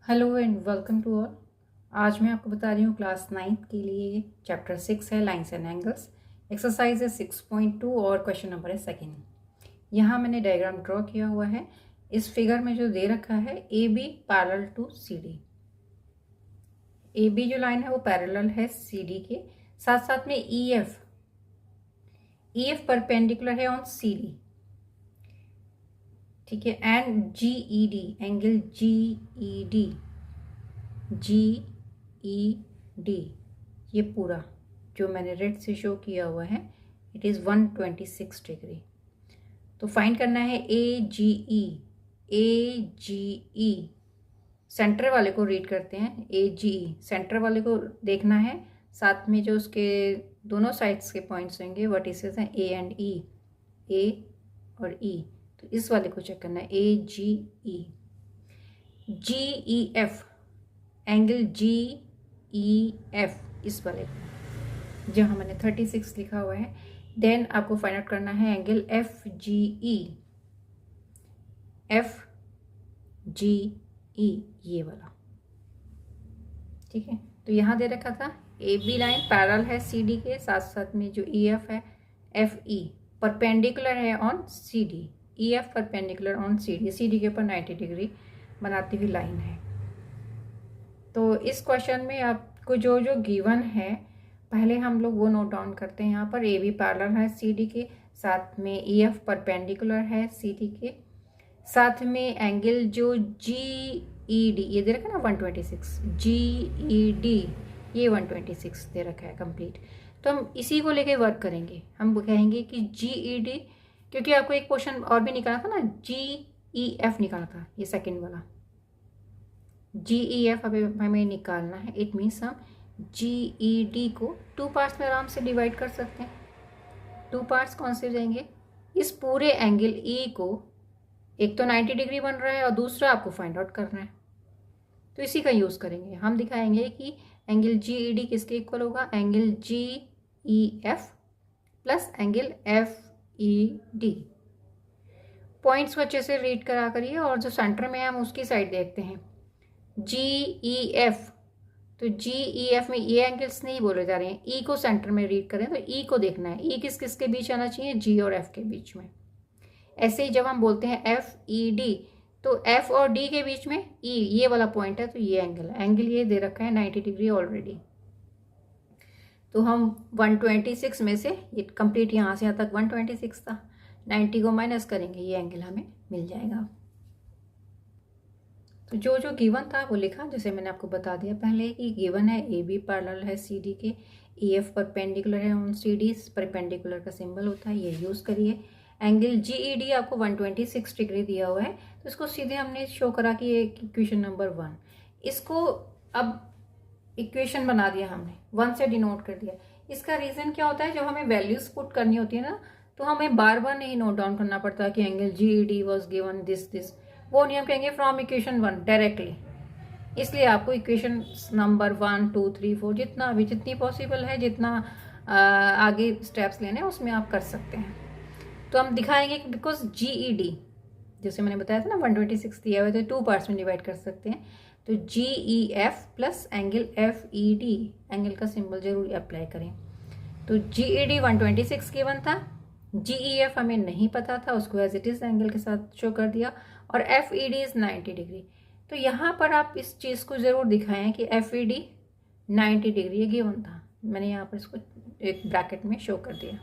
Hello and welcome to all. आज मैं आपको बता रही हूँ क्लास 9th के लिए चैप्टर 6 है लाइंस एंड एंगल्स। एक्सरसाइज है 6.2 और क्वेश्चन नंबर है सेकेंड। यहाँ मैंने डायग्राम ड्रॉ किया हुआ है। इस फिगर में जो दे रखा है A B parallel to C D. A B जो लाइन है वो पैरेलल है सी डी के, साथ साथ में ई एफ परपेंडिकुलर है ऑन सी डी। ठीक है, and G E D, angle G E D, ये पूरा जो मैंने रेड से शो किया हुआ है इट इज़ 126 डिग्री। तो फाइंड करना है ए जी ई। सेंटर वाले को रीड करते हैं, ए जी ई सेंटर वाले को देखना है। साथ में जो उसके दोनों साइड्स के पॉइंट्स होंगे वर्टिसेस हैं ए एंड ई, ए और ई। तो इस वाले को चेक करना है A G E F, angle G E F, इस वाले जहाँ मैंने 36 लिखा हुआ है। देन आपको फाइंड आउट करना है एंगल एफ जी ई, ये वाला। ठीक है, तो यहाँ दे रखा था ए बी लाइन पैरेलल है सी डी के, साथ साथ में जो ई एफ है एफ ई परपेंडिकुलर है on C D. E F perpendicular on C D के ऊपर 90 डिग्री बनाती हुई लाइन है। तो इस क्वेश्चन में आपको जो जो गिवन है पहले हम लोग वो नोट डाउन करते हैं। यहाँ पर ए बी पैरेलल है सी डी के, साथ में ई एफ परपेंडिकुलर है सी डी के, साथ में एंगल जो जी ई डी ये दे रखा है ना 126, जी ई डी ये 126 दे रखा है कंप्लीट। तो हम इसी को लेके वर्क करेंगे। हम कहेंगे कि जी ई डी, क्योंकि आपको एक क्वेश्चन और भी निकाला था ना, जी ई एफ निकाला था, ये सेकेंड वाला जी ई एफ हमें निकालना है। इट मीन्स हम जी ई डी को 2 पार्ट्स में आराम से डिवाइड कर सकते हैं। 2 पार्ट्स कौन से जाएंगे, इस पूरे एंगल ई को एक तो 90 डिग्री बन रहा है और दूसरा आपको फाइंड आउट करना है, तो इसी का यूज़ करेंगे। हम दिखाएंगे कि एंगल जी ई डी किसके इक्वल होगा, angle G E F plus angle F E D. Points को अच्छे से रीड करा करिए और जो सेंटर में है हम उसकी साइड देखते हैं। जी ई एफ, तो जी ई एफ में ये एंगल्स नहीं बोले जा रहे हैं, ई को सेंटर में रीड करें तो ई को देखना है। ई किस किस के बीच आना चाहिए, जी और एफ के बीच में। ऐसे ही जब हम बोलते हैं एफ ई डी, तो एफ और डी के बीच में ई ये वाला पॉइंट है, तो ये एंगल ये दे रखा है 90 डिग्री ऑलरेडी। तो हम 126 में से ये कंप्लीट यहाँ से यहाँ तक 126 था, 90 को माइनस करेंगे, ये एंगल हमें मिल जाएगा। तो जो जो गिवन था वो लिखा, जैसे मैंने आपको बता दिया पहले कि गिवन है ए बी पैरेलल है सी डी के, ई एफ परपेंडिकुलर है ऑन सी डी, परपेंडिकुलर का सिंबल होता है, ये यूज़ करिए। एंगल जी ई डी आपको 126 डिग्री दिया हुआ है, तो इसको सीधे हमने शो करा कि ये इक्वेशन नंबर 1, इसको अब इक्वेशन बना दिया हमने, 1 से डिनोट कर दिया। इसका रीज़न क्या होता है, जब हमें वैल्यूज पुट करनी होती है ना, तो हमें बार बार नहीं नोट डाउन करना पड़ता कि angle G E D was given this, वो नहीं हम कहेंगे फ्रॉम इक्वेशन 1 डायरेक्टली। इसलिए आपको इक्वेशन नंबर 1 2 3 4 जितना भी जितनी पॉसिबल है, जितना आगे स्टेप्स लेने हैं उसमें आप कर सकते हैं। तो हम दिखाएंगे कि बिकॉज जी ई डी जैसे मैंने बताया था ना 126 दिया हुआ है, तो 2 पार्ट्स में डिवाइड कर सकते हैं। तो G E F plus angle F E D, angle का सिंबल जरूर अप्लाई करें। तो जी ई डी 126 गिवन था, जी ई एफ हमें नहीं पता था, उसको एज इट इज एंगल के साथ शो कर दिया, और F E D is 90 degree. तो यहाँ पर आप इस चीज़ को ज़रूर दिखाएं कि एफ ई डी 90 डिग्री ये गिवन था। मैंने यहाँ पर इसको एक ब्रैकेट में शो कर दिया।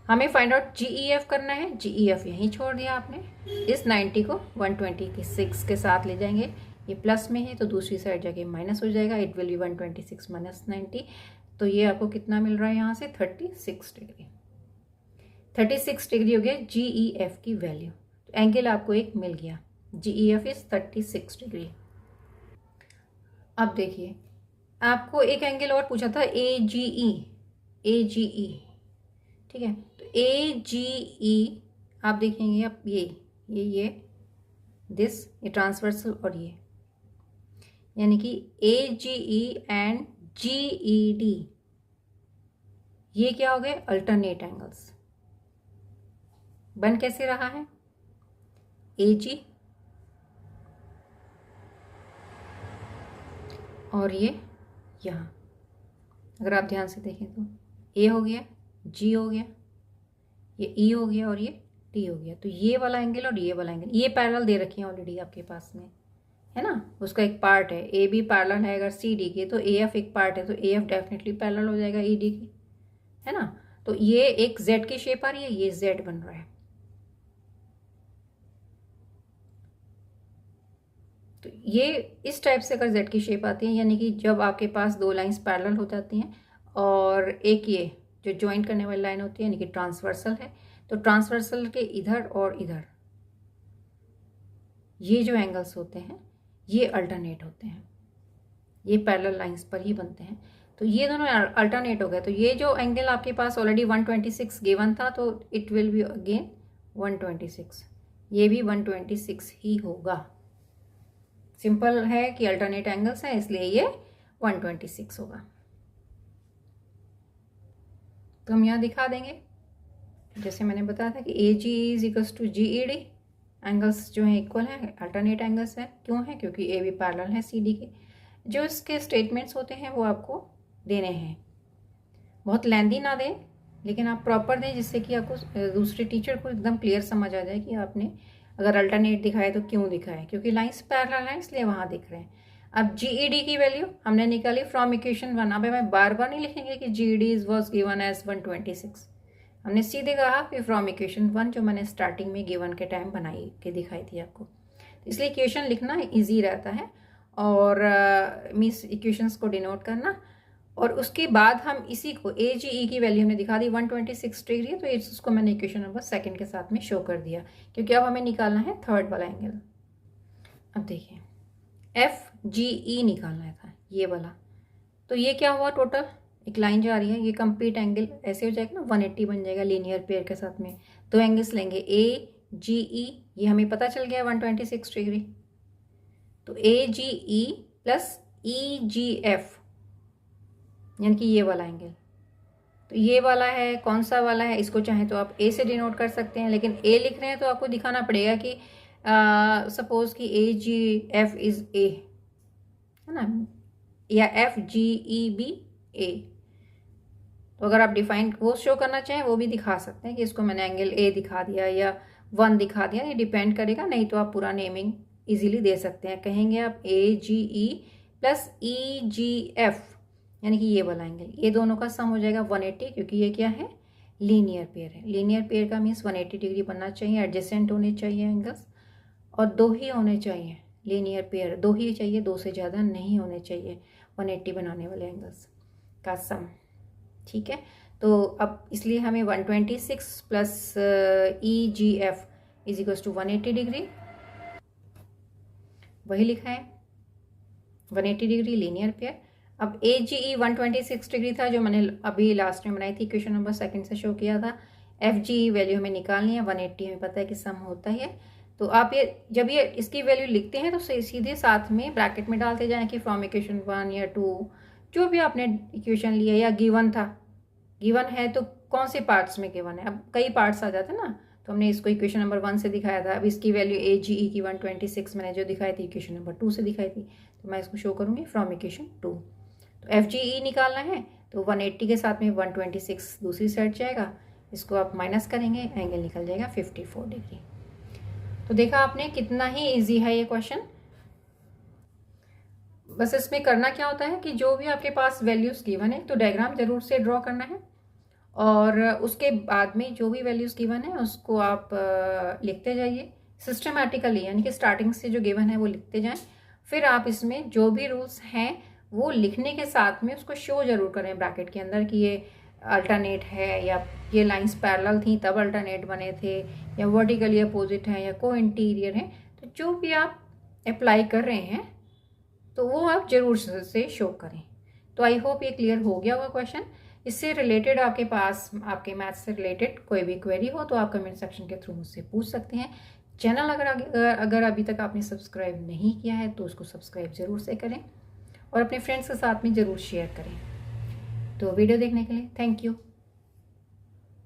हमें फाइंड आउट जी ई एफ करना है, जी ई एफ यहीं छोड़ दिया आपने। इस 90 को 126 के साथ ले जाएंगे, ये प्लस में है तो दूसरी साइड जाके माइनस हो जाएगा, इट विल बी 126 माइनस 90। तो ये आपको कितना मिल रहा है यहाँ से 36 डिग्री। 36 डिग्री हो गया जी ई एफ की वैल्यू, तो एंगल आपको एक मिल गया, जी ई एफ इज 36 डिग्री। अब देखिए आपको एक एंगल और पूछा था ए जी ई, ठीक है। तो ए जी ई आप देखेंगे, आप ये दिस, ये ट्रांसवर्सल, और ये यानी कि A G E and G E D ये क्या हो गए, अल्टरनेट एंगल्स। बन कैसे रहा है, ए जी और ये यहाँ, अगर आप ध्यान से देखें तो ए हो गया, जी हो गया, ये ई हो गया और ये टी हो गया। तो ये वाला एंगल और ये वाला एंगल ये पैरेलल दे रखी है ऑलरेडी आपके पास में, है ना, उसका एक पार्ट है। ए बी पैरेलल है अगर सी डी के, तो ए एफ एक पार्ट है, तो ए एफ डेफिनेटली पैरेलल हो जाएगा ई डी की, है ना। तो ये एक जेड की शेप आ रही है, ये जेड बन रहा है। तो ये इस टाइप से अगर जेड की शेप आती है, यानी कि जब आपके पास दो लाइंस पैरेलल हो जाती हैं और एक ये जो ज्वाइन करने वाली लाइन होती है यानी कि ट्रांसवर्सल है, तो ट्रांसवर्सल के इधर और इधर ये जो एंगल्स होते हैं ये अल्टरनेट होते हैं, ये पैरेलल लाइंस पर ही बनते हैं। तो ये दोनों अल्टरनेट हो गए। तो ये जो एंगल आपके पास ऑलरेडी 126 गिवन था, तो इट विल बी अगेन 126, ये भी 126 ही होगा। सिंपल है कि अल्टरनेट एंगल्स हैं, इसलिए ये 126 होगा। तो हम यहाँ दिखा देंगे, जैसे मैंने बताया था कि A G is equals to G E D, angles जो हैं इक्वल हैं, अल्टरनेट एंगल्स हैं। क्यों है? क्योंकि ए बी पैरेलल है सी डी के। जो इसके स्टेटमेंट्स होते हैं वो आपको देने हैं, बहुत लेंदी ना दें, लेकिन आप प्रॉपर दें, जिससे कि आपको दूसरे टीचर को एकदम क्लियर समझ आ जाए कि आपने अगर अल्टरनेट दिखाए तो क्यों दिखाए, क्योंकि लाइंस पैरेलल हैं इसलिए वहाँ दिख रहे हैं। अब जीईडी की वैल्यू हमने निकाली फ्रॉम इक्वेशन 1। अब मैं बार बार नहीं लिखेंगे कि जीईडी वाज गिवन एज 126, हमने सीधे कहा कि फ्रॉम इक्वेशन 1 जो मैंने स्टार्टिंग में गिवन के टाइम बनाई के दिखाई थी आपको। इसलिए इक्वेशन लिखना ईजी रहता है और मीन्स इक्वेशंस को डिनोट करना, और उसके बाद हम इसी को ए जी ई की वैल्यू हमने दिखा दी 126 डिग्री, तो इसको मैंने इक्वेशन नंबर 2 के साथ में शो कर दिया, क्योंकि अब हमें निकालना है थर्ड वाला एंगल। अब देखिए एफ जी ई निकालना था ये वाला, तो ये क्या हुआ, टोटल एक लाइन जा रही है, ये कंप्लीट एंगल ऐसे हो जाएगा ना, 180 बन जाएगा लीनियर पेयर के साथ में। दो एंगल्स लेंगे ए जी ई, ये हमें पता चल गया 126 डिग्री, तो ए G E plus E G F यानी कि ये वाला एंगल। तो ये वाला है, कौन सा वाला है, इसको चाहे तो आप ए से डिनोट कर सकते हैं, लेकिन ए लिख रहे हैं तो आपको दिखाना पड़ेगा कि सपोज कि A ji F is a, है ना, या एफ जी ई बी ए। तो अगर आप डिफाइन वो शो करना चाहें वो भी दिखा सकते हैं कि इसको मैंने एंगल ए दिखा दिया या 1 दिखा दिया, ये डिपेंड करेगा। नहीं तो आप पूरा नेमिंग इजीली दे सकते हैं, कहेंगे आप ए G E plus E G F यानी कि ये वाला एंगल, ये दोनों का सम हो जाएगा 180, क्योंकि ये क्या है, लीनियर पेयर है। लीनियर पेयर का मीन्स 180 डिग्री बनना चाहिए, एडजेसेंट होने चाहिए एंगल्स, और 2 ही होने चाहिए। लीनियर पेयर 2 ही चाहिए, 2 से ज़्यादा नहीं होने चाहिए 180 बनाने वाले एंगल्स का सम, ठीक है। तो अब इसलिए हमें 126 plus E G F is equals to 180 degree, वही लिखा है 180 डिग्री लीनियर पेयर। अब ए जी ई 126 डिग्री था जो मैंने अभी लास्ट में बनाई थी, क्वेश्चन नंबर 2 से शो किया था। एफ जी ई वैल्यू हमें निकालनी है, 180 हमें पता है कि सम होता ही है। तो आप ये जब ये इसकी वैल्यू लिखते हैं तो सीधे साथ में ब्रैकेट में डालते जाएं कि फ्रॉम इक्वेशन 1 या 2 जो भी आपने इक्वेशन लिया या गिवन था, गिवन है तो कौन से पार्ट्स में गिवन है, अब कई पार्ट्स आ जाते हैं ना, तो हमने इसको इक्वेशन नंबर 1 से दिखाया था। अब इसकी वैल्यू ए जी ई की 126 मैंने जो दिखाई थी इक्वेशन नंबर 2 से दिखाई थी, तो मैं इसको शो करूँगी फ्रॉम इक्वेशन 2। तो एफ जी ई निकालना है तो 180 के साथ में 126 दूसरी साइड जाएगा, इसको आप माइनस करेंगे, एंगल निकल जाएगा 54 डिग्री। तो देखा आपने कितना ही इजी है ये क्वेश्चन। बस इसमें करना क्या होता है कि जो भी आपके पास वैल्यूज़ गिवन है तो डायग्राम जरूर से ड्रॉ करना है, और उसके बाद में जो भी वैल्यूज़ गिवन है उसको आप लिखते जाइए सिस्टमैटिकली, यानी कि स्टार्टिंग से जो गिवन है वो लिखते जाएं। फिर आप इसमें जो भी रूल्स हैं वो लिखने के साथ में उसको शो जरूर करें ब्रैकेट के अंदर कि ये अल्टरनेट है, या ये लाइंस पैरेलल थी तब अल्टरनेट बने थे, या वर्टिकली अपोजिट है, या को इंटीरियर है। तो जो भी आप अप्लाई कर रहे हैं तो वो आप जरूर से शो करें। तो आई होप ये क्लियर हो गया होगा क्वेश्चन। इससे रिलेटेड आपके पास आपके मैथ्स से रिलेटेड कोई भी क्वेरी हो तो आप कमेंट सेक्शन के थ्रू मुझसे पूछ सकते हैं। चैनल अगर अभी तक आपने सब्सक्राइब नहीं किया है तो उसको सब्सक्राइब जरूर से करें और अपने फ्रेंड्स के साथ में ज़रूर शेयर करें। तो वीडियो देखने के लिए थैंक यू।